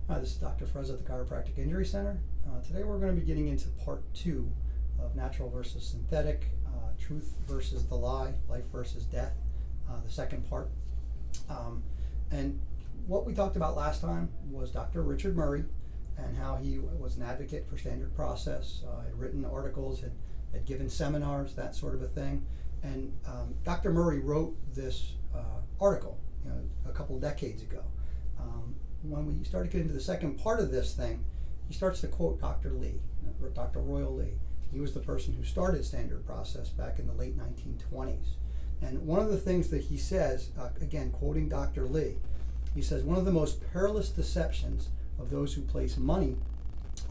Hi, this is Dr. Frezza at the Chiropractic Injury Center. Today we're going to be getting into part 2 of natural versus synthetic, truth versus the lie, life versus death, the second part. And what we talked about last time was Dr. Richard Murray and how he was an advocate for standard process, had written articles, had given seminars, that sort of a thing. And Dr. Murray wrote this article a couple decades ago. When we started getting into the second part of this thing, he starts to quote Dr. Lee, Dr. Royal Lee. He was the person who started standard process back in the late 1920s. And one of the things that he says, again, quoting Dr. Lee, he says, one of the most perilous deceptions of those who place money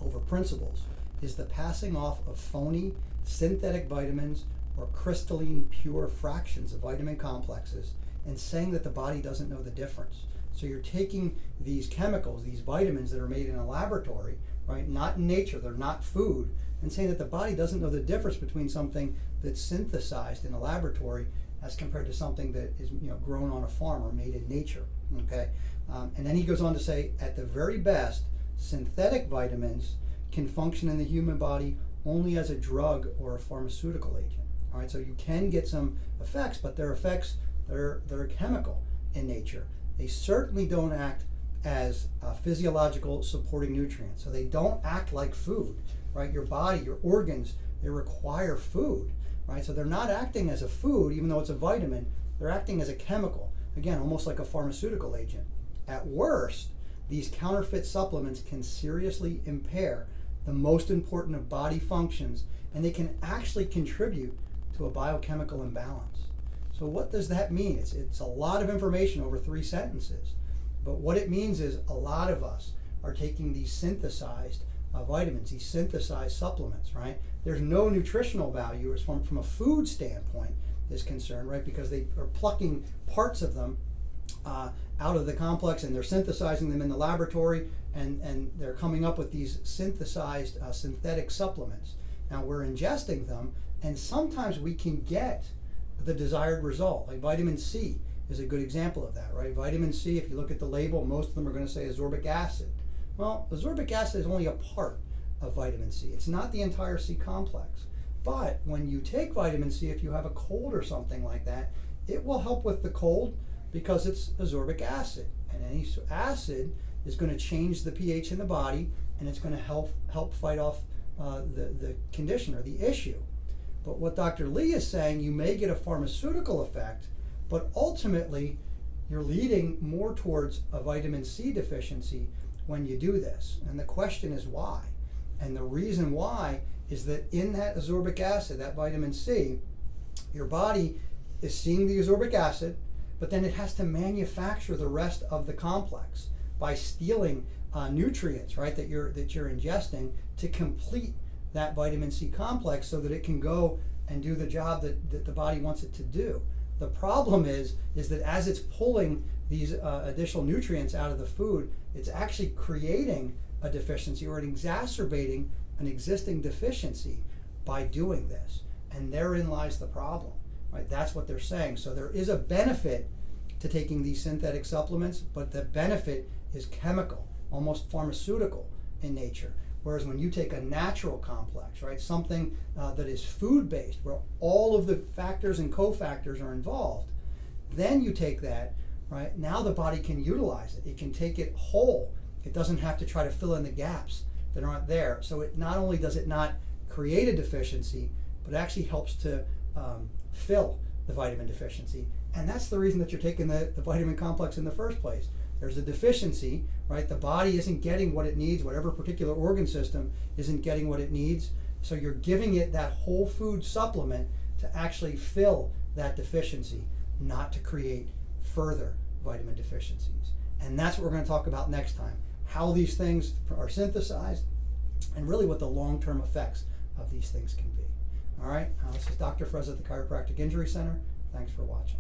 over principles is the passing off of phony synthetic vitamins or crystalline pure fractions of vitamin complexes and saying that the body doesn't know the difference. So you're taking these chemicals, these vitamins that are made in a laboratory, right, not in nature, they're not food, and saying that the body doesn't know the difference between something that's synthesized in a laboratory as compared to something that is grown on a farm or made in nature. Okay, and then he goes on to say, at the very best, synthetic vitamins can function in the human body only as a drug or a pharmaceutical agent. All right, so you can get some effects, but their effects they're chemical in nature. They certainly don't act as physiological supporting nutrients. So they don't act like food, right? Your body, your organs, they require food, right? So they're not acting as a food, even though it's a vitamin. They're acting as a chemical, again, almost like a pharmaceutical agent. At worst, these counterfeit supplements can seriously impair the most important of body functions, and they can actually contribute to a biochemical imbalance. So what does that mean? It's a lot of information over 3 sentences. But what it means is a lot of us are taking these synthesized vitamins, these synthesized supplements, right? There's no nutritional value as from a food standpoint is concerned, right? Because they are plucking parts of them out of the complex and they're synthesizing them in the laboratory and they're coming up with these synthesized synthetic supplements. Now we're ingesting them and sometimes we can get the desired result. Like vitamin C is a good example of that, right? Vitamin C, if you look at the label, most of them are going to say ascorbic acid. Well, ascorbic acid is only a part of vitamin C. It's not the entire C complex. But when you take vitamin C, if you have a cold or something like that, it will help with the cold because it's ascorbic acid. And any acid is going to change the pH in the body and it's going to help fight off the condition or the issue. But what Dr. Lee is saying, you may get a pharmaceutical effect, but ultimately you're leading more towards a vitamin C deficiency when you do this. And the question is why? And the reason why is that in that ascorbic acid, that vitamin C, your body is seeing the ascorbic acid, but then it has to manufacture the rest of the complex by stealing nutrients, right, that you're ingesting to complete that vitamin C complex so that it can go and do the job that the body wants it to do. The problem is that as it's pulling these additional nutrients out of the food, it's actually creating a deficiency or exacerbating an existing deficiency by doing this. And therein lies the problem, right? That's what they're saying. So there is a benefit to taking these synthetic supplements, but the benefit is chemical, almost pharmaceutical in nature. Whereas when you take a natural complex, right, something that is food-based, where all of the factors and cofactors are involved, then you take that, right, now the body can utilize it. It can take it whole. It doesn't have to try to fill in the gaps that aren't there. So it not only does it not create a deficiency, but it actually helps to fill the vitamin deficiency. And that's the reason that you're taking the vitamin complex in the first place. There's a deficiency, right? The body isn't getting what it needs, whatever particular organ system isn't getting what it needs. So you're giving it that whole food supplement to actually fill that deficiency, not to create further vitamin deficiencies. And that's what we're going to talk about next time, how these things are synthesized and really what the long-term effects of these things can be. All right, this is Dr. Frezza at the Chiropractic Injury Center. Thanks for watching.